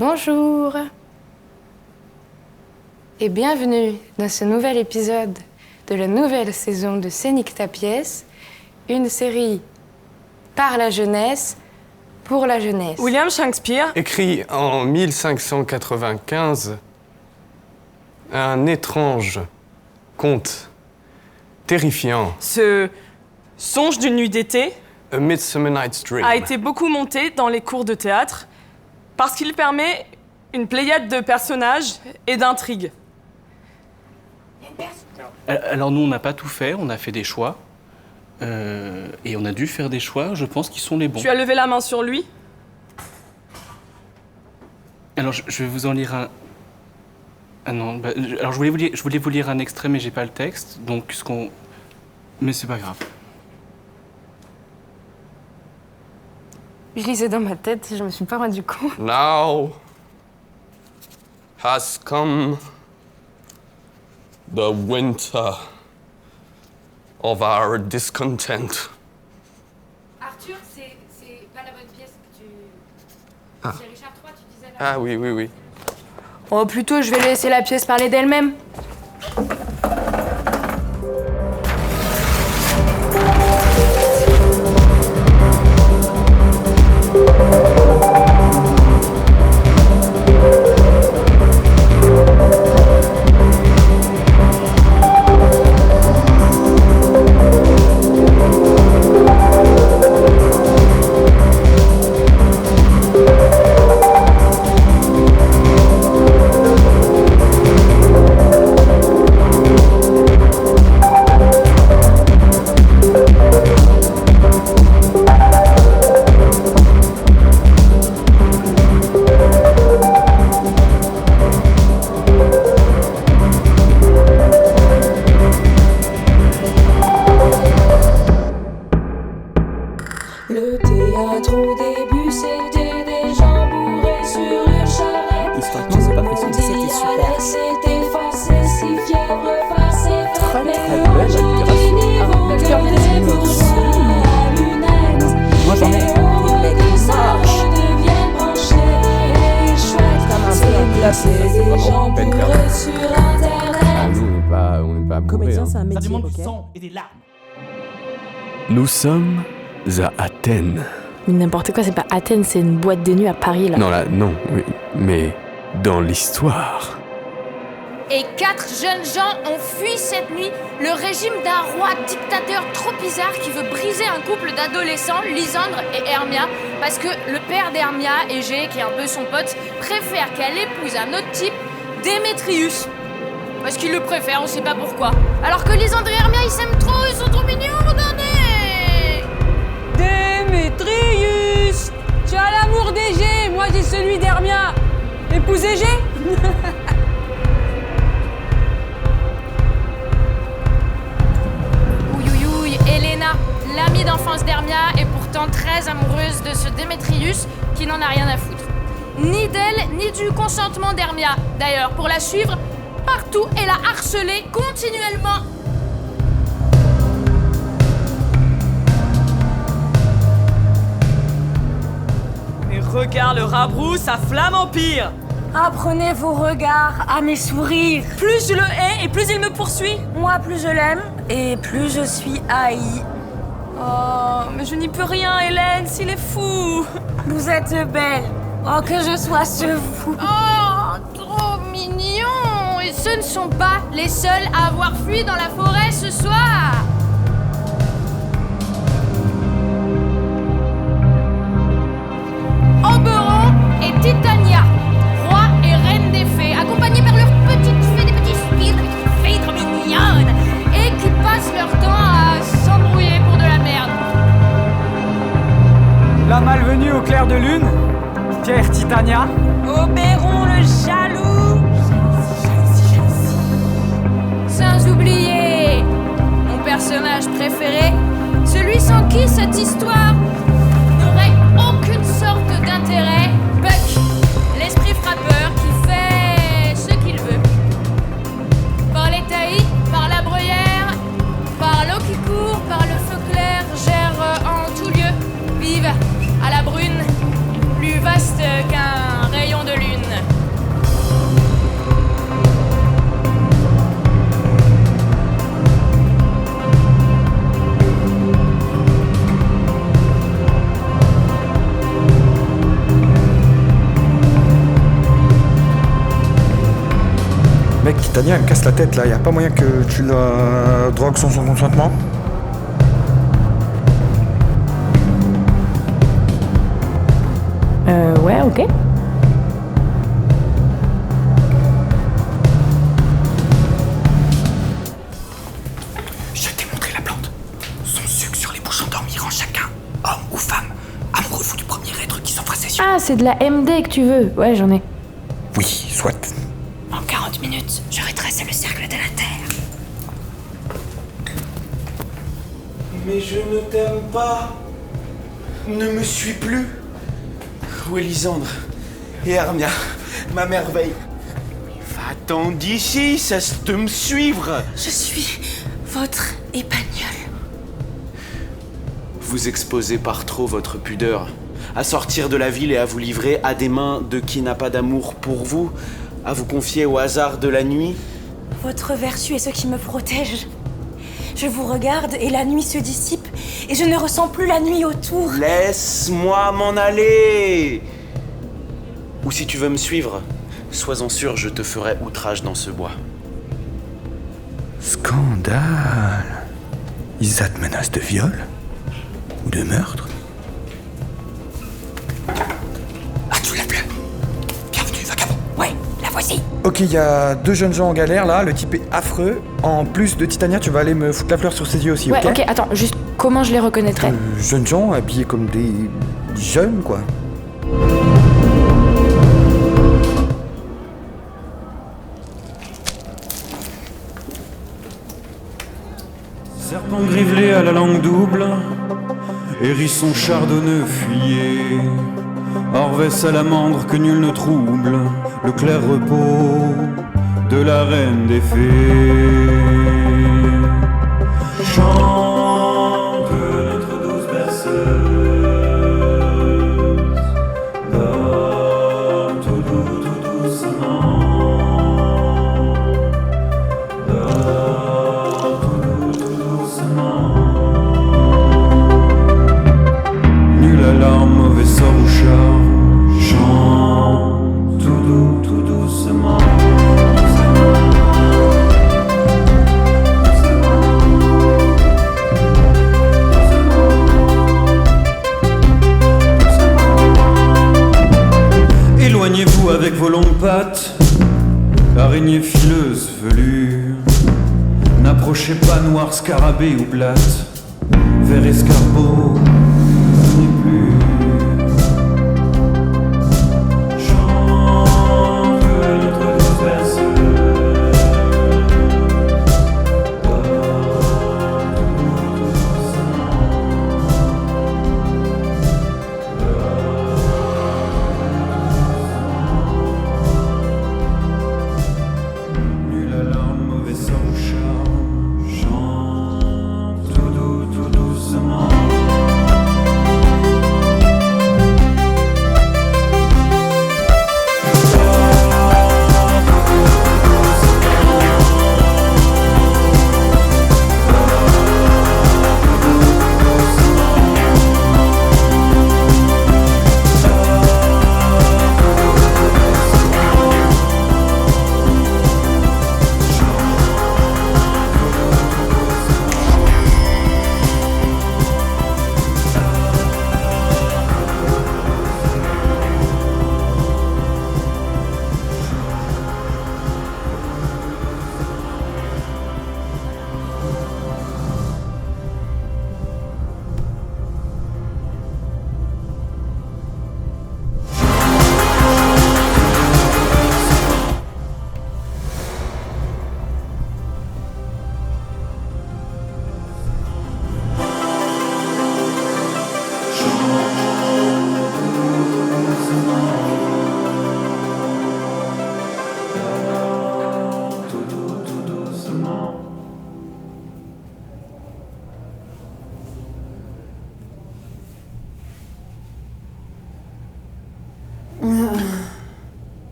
Bonjour et bienvenue dans ce nouvel épisode de la nouvelle saison de Scénique ta pièce, une série par la jeunesse, pour la jeunesse. William Shakespeare, écrit en 1595, un étrange conte terrifiant, ce songe d'une nuit d'été, A Midsummer Night's Dream, a été beaucoup monté dans les cours de théâtre parce qu'il permet une pléiade de personnages et d'intrigues. Alors nous, on n'a pas tout fait, on a fait des choix. Et on a dû faire des choix, je pense, qui sont les bons. Tu as levé la main sur lui? Alors je vais vous en lire un... Ah non, alors je voulais vous lire un extrait, mais j'ai pas le texte, donc mais c'est pas grave. Je lisais dans ma tête, je me suis pas rendu compte. Now has come the winter of our discontent. Arthur, c'est pas la bonne pièce que tu... Ah. C'est Richard III, tu disais là. Ah oui. Oh, plutôt, je vais laisser la pièce parler d'elle-même. Le théâtre au début c'était des gens bourrés sur une charrette. Historiquement, c'est pas possible. C'était super. C'était forcé, si fièvre passée. Très belle littérature. Moi j'en ai une belle marche. Comme un peu un classé. Des gens bourrés sur internet. Nous, on n'est pas Comédien, c'est un Ça métier. demande du ok. sang et des larmes. Nous sommes à Athènes. Mais n'importe quoi, c'est pas Athènes, c'est une boîte de nuit à Paris, là. Non, oui, mais dans l'histoire. Et 4 jeunes gens ont fui cette nuit le régime d'un roi dictateur trop bizarre qui veut briser un couple d'adolescents, Lysandre et Hermia, parce que le père d'Hermia, Égée, qui est un peu son pote, préfère qu'elle épouse un autre type, Démétrius. Parce qu'il le préfère, on sait pas pourquoi. Alors que Lysandre et Hermia, ils s'aiment trop, ils sont trop mignons, regardez! Démétrius, tu as l'amour d'Égée, moi j'ai celui d'Hermia. Épouse Égée? Ouïouïouï, Helena, l'amie d'enfance d'Hermia, est pourtant très amoureuse de ce Démétrius qui n'en a rien à foutre. Ni d'elle, ni du consentement d'Hermia. D'ailleurs, pour la suivre partout et la harceler continuellement. Mais regarde le rabrou, sa flamme empire. Apprenez vos regards à mes sourires. Plus je le hais et plus il me poursuit. Moi, plus je l'aime et plus je suis haïe. Oh, mais je n'y peux rien, Hélène, s'il est fou. Vous êtes belle. Oh, que je sois ce vous. Oh, trop mignon! Et ce ne sont pas les seuls à avoir fui dans la forêt ce soir. Oberon et Titania, roi et reine des fées, accompagnés par leurs petites fées, des petits spirits, des petites fées trop mignonnes, et qui passent leur temps à s'embrouiller pour de la merde. La malvenue au clair de lune, Pierre Titania. Oberon le jaloux. Sans oublier mon personnage préféré, celui sans qui cette histoire n'aurait aucune sorte d'intérêt, Buck, l'esprit frappeur qui fait ce qu'il veut. Par les taillis, par la bruyère, par l'eau qui court, par le feu clair, gère en tout lieu, vive à la brune, plus vaste qu'un rayon de lune. Titania, elle me casse la tête là. Y a pas moyen que tu la drogues sans son consentement? Ouais, ok. Je t'ai montré la plante. Son sucre sur les bouches endormies rend chacun, homme ou femme, amoureux fou du premier être qui s'offre à ses yeux. Ah, c'est de la MD que tu veux. Ouais, j'en ai. Oui, soit. En 40 minutes, je redresse le cercle de la Terre. Mais je ne t'aime pas. Ne me suis plus. Où est Lysandre et Hermia, ma merveille? Va-t'en d'ici, cesse de me suivre. Je suis votre épagnole. Vous exposez par trop votre pudeur à sortir de la ville et à vous livrer à des mains de qui n'a pas d'amour pour vous, à vous confier au hasard de la nuit. Votre vertu est ce qui me protège. Je vous regarde et la nuit se dissipe et je ne ressens plus la nuit autour. Laisse-moi m'en aller. Ou si tu veux me suivre, sois-en sûr, je te ferai outrage dans ce bois. Scandale. Isat menace de viol? Ou de meurtre? Ah, tu l'as plus. Bienvenue, vagabond. Ouais, la voici. Ok, il y a 2 jeunes gens en galère là, le type est affreux. En plus de Titania, tu vas aller me foutre la fleur sur ses yeux aussi, Ouais, ok, attends, juste comment je les reconnaîtrais? Jeunes gens habillés comme des jeunes quoi. Serpent grivelé à la langue double, hérisson chardonneux fuyez, Orvès salamandre que nul ne trouble, le clair repos de la reine des fées. Chante notre douce berceuse, dors tout doux, tout doucement. Nulle alarme, mauvais sort ou char, chante tout doux, tout doucement. Éloignez-vous avec vos longues pattes, araignée fileuse velue. N'approchez pas noir scarabée ou blatte, vers escargot, n'est plus. Chante notre douce berceuse, dors tout doucement. Nulle alarme, mauvais sort ou charme, chante tout doux, tout doucement.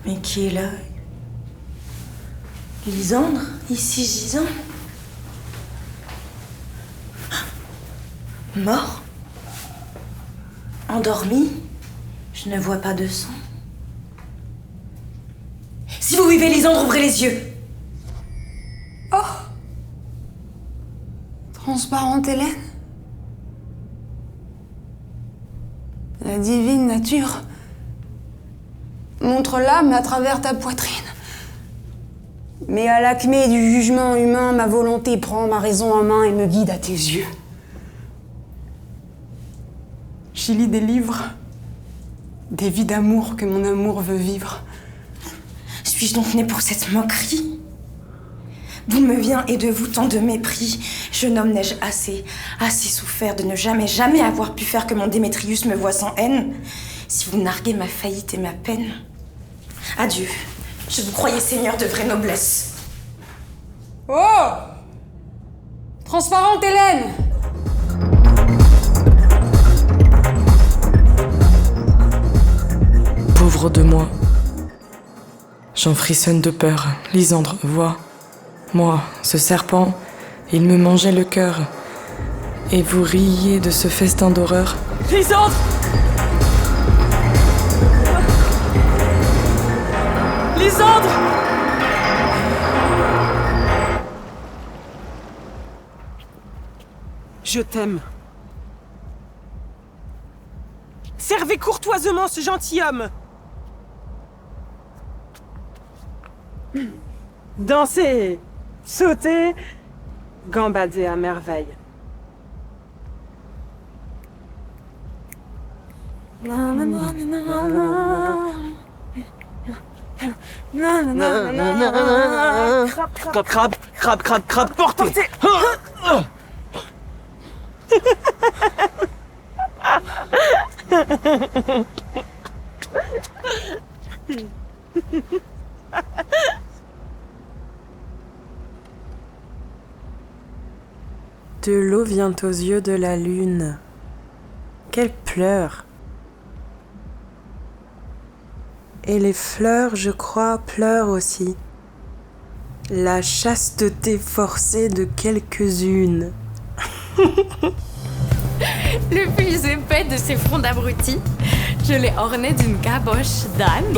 Mais qui est là? Lysandre? Ici gisant? Mort? Endormi? Je ne vois pas de sang. Si vous vivez, Lisandre, ouvrez les yeux. Oh. Transparente Hélène. La divine nature montre l'âme à travers ta poitrine. Mais à l'acmé du jugement humain, ma volonté prend ma raison en main et me guide à tes yeux. J'y lis des livres, des vies d'amour que mon amour veut vivre. Suis-je donc née pour cette moquerie? D'où me vient et de vous tant de mépris? Jeune homme, n'ai-je assez souffert de ne jamais avoir pu faire que mon Démétrius me voie sans haine? Si vous narguez ma faillite et ma peine, adieu. Je vous croyais seigneur de vraie noblesse. Oh! Transparente Hélène! Pauvre de moi. J'en frissonne de peur. Lisandre, vois. Moi, ce serpent, il me mangeait le cœur. Et vous riez de ce festin d'horreur. Lisandre! Lisandre! Je t'aime. Servez courtoisement ce gentilhomme. Dansez, sautez, gambadez à merveille. Crabe, portez. De l'eau vient aux yeux de la lune. Qu'elle pleure. Et les fleurs, je crois, pleurent aussi. La chasteté forcée de quelques-unes. Le plus épais de ces fronts d'abrutis, je l'ai orné d'une caboche d'âne.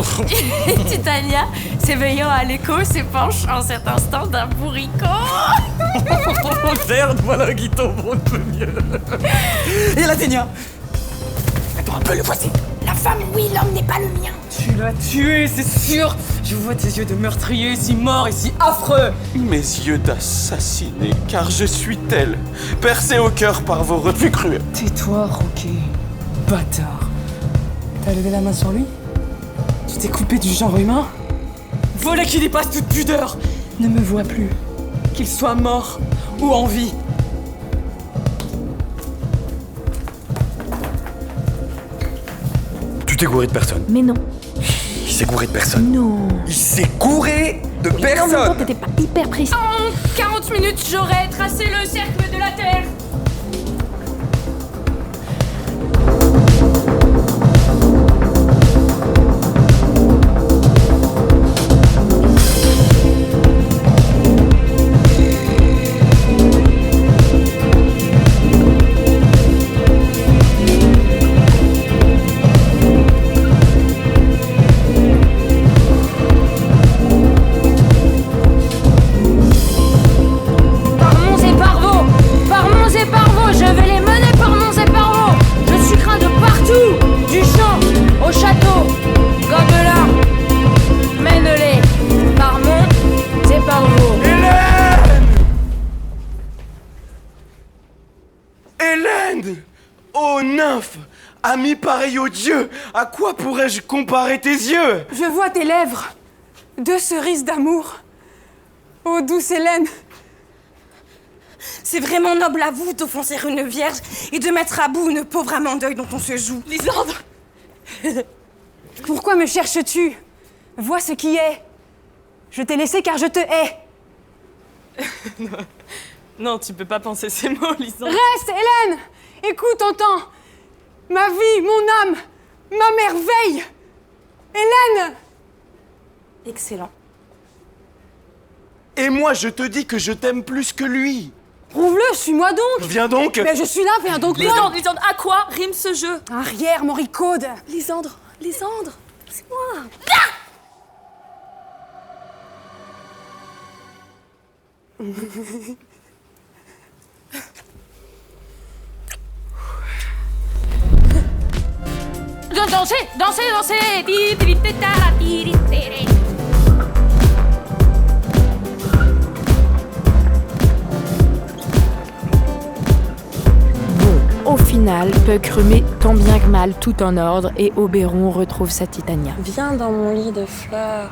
Et Titania, s'éveillant à l'écho, s'épanche en cet instant d'un bourricot. Merde, voilà qui tombe un peu mieux. Et Laténia? Attends un peu, le voici. La femme, oui, l'homme n'est pas le mien. Tu l'as tué, c'est sûr. Je vois tes yeux de meurtrier si morts et si affreux. Mes yeux d'assassiné, car je suis tel, percé au cœur par vos refus cruels. Tais-toi, Roquet. Bâtard. T'as levé la main sur lui? Tu t'es coupé du genre humain? Voilà qui dépasse toute pudeur. Ne me vois plus. Qu'il soit mort ou en vie. Tu t'es gouré de personne. Mais non. Il s'est gouré de personne. Non. Il s'est gouré de personne. T'étais pas hyper précis. En 40 minutes, j'aurai tracé le cercle de la Terre. Ami pareil aux dieux, à quoi pourrais-je comparer tes yeux? Je vois tes lèvres, deux cerises d'amour. Ô douce Hélène. C'est vraiment noble à vous d'offenser une vierge et de mettre à bout une pauvre âme en deuil dont on se joue. Lisandre! Pourquoi me cherches-tu? Vois ce qui est. Je t'ai laissé car je te hais. Non, tu peux pas penser ces mots, Lisandre. Reste, Hélène! Écoute, entends. Ma vie, mon âme, ma merveille. Hélène! Excellent. Et moi, je te dis que je t'aime plus que lui. Prouve-le, suis-moi donc. Viens donc. Mais je suis là, viens donc. Lisandre, à quoi rime ce jeu? Arrière, Moricaude. Lisandre, c'est moi. Dansez, dansez, dansez. Ti, ti, ti, ta, la, ti, ti, ti. Au final, Puck remet tant bien que mal tout en ordre et Oberon retrouve sa Titania. Viens dans mon lit de fleurs,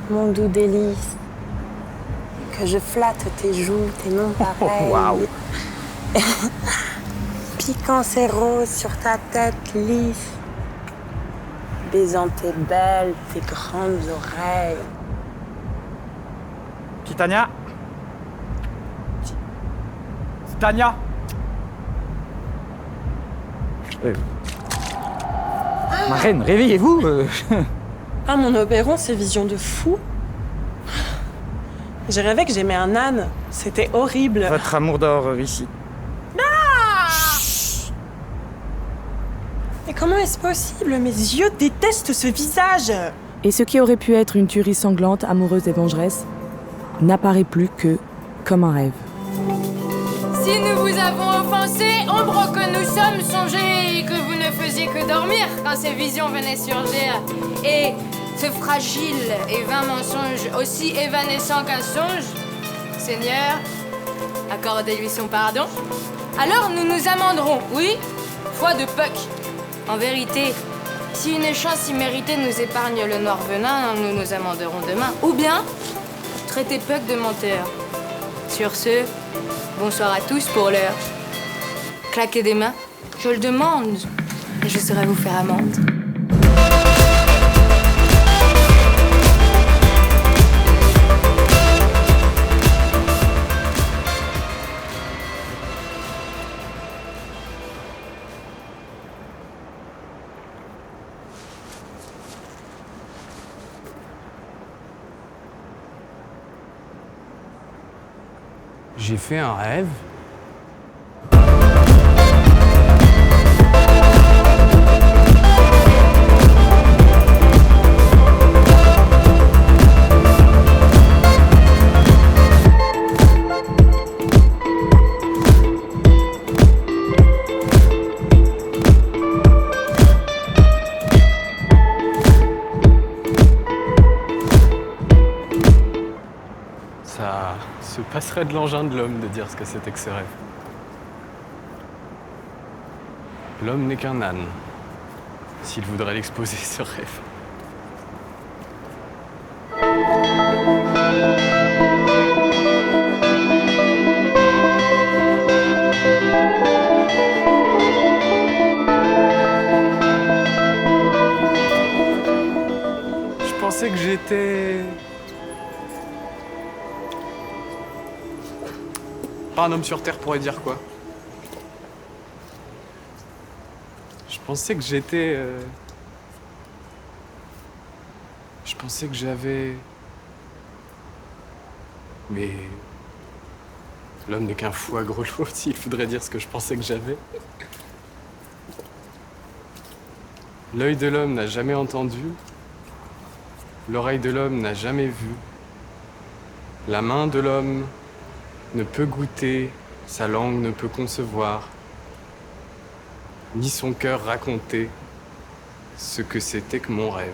mon doux délice. Que je flatte tes joues, tes noms pareils. Waouh. Piquant ses roses sur ta tête lisse. Baisant tes belles, tes grandes oreilles. Titania. Titania. Ma reine, réveillez-vous. Ah, mon Oberon, ces visions de fou. J'ai rêvé que j'aimais un âne. C'était horrible. Votre amour d'or ici. Mais comment est-ce possible? Mes yeux détestent ce visage. Et ce qui aurait pu être une tuerie sanglante, amoureuse et vengeresse, n'apparaît plus que comme un rêve. Si nous vous avons offensé, ombre que nous sommes, songez que vous ne faisiez que dormir quand ces visions venaient surgir. Et ce fragile et vain mensonge, aussi évanescent qu'un songe, Seigneur, accordez-lui son pardon. Alors nous nous amenderons, oui, foi de Puck. En vérité, si une chance imméritée nous épargne le noir venin, nous nous amenderons demain. Ou bien, traitez Puck de menteur. Sur ce, bonsoir à tous pour l'heure. Claquez des mains, je le demande, et je saurai vous faire amende. J'ai fait un rêve. Ça se passerait de l'engin de l'homme de dire ce que c'était que ce rêve. L'homme n'est qu'un âne, s'il voudrait l'exposer, ce rêve. Je pensais que j'étais... Pas un homme sur Terre pourrait dire quoi. Je pensais que j'étais... Je pensais que j'avais... Mais... L'homme n'est qu'un fou à gros lots, s'il faudrait dire ce que je pensais que j'avais. L'œil de l'homme n'a jamais entendu. L'oreille de l'homme n'a jamais vu. La main de l'homme ne peut goûter, sa langue ne peut concevoir, ni son cœur raconter ce que c'était que mon rêve.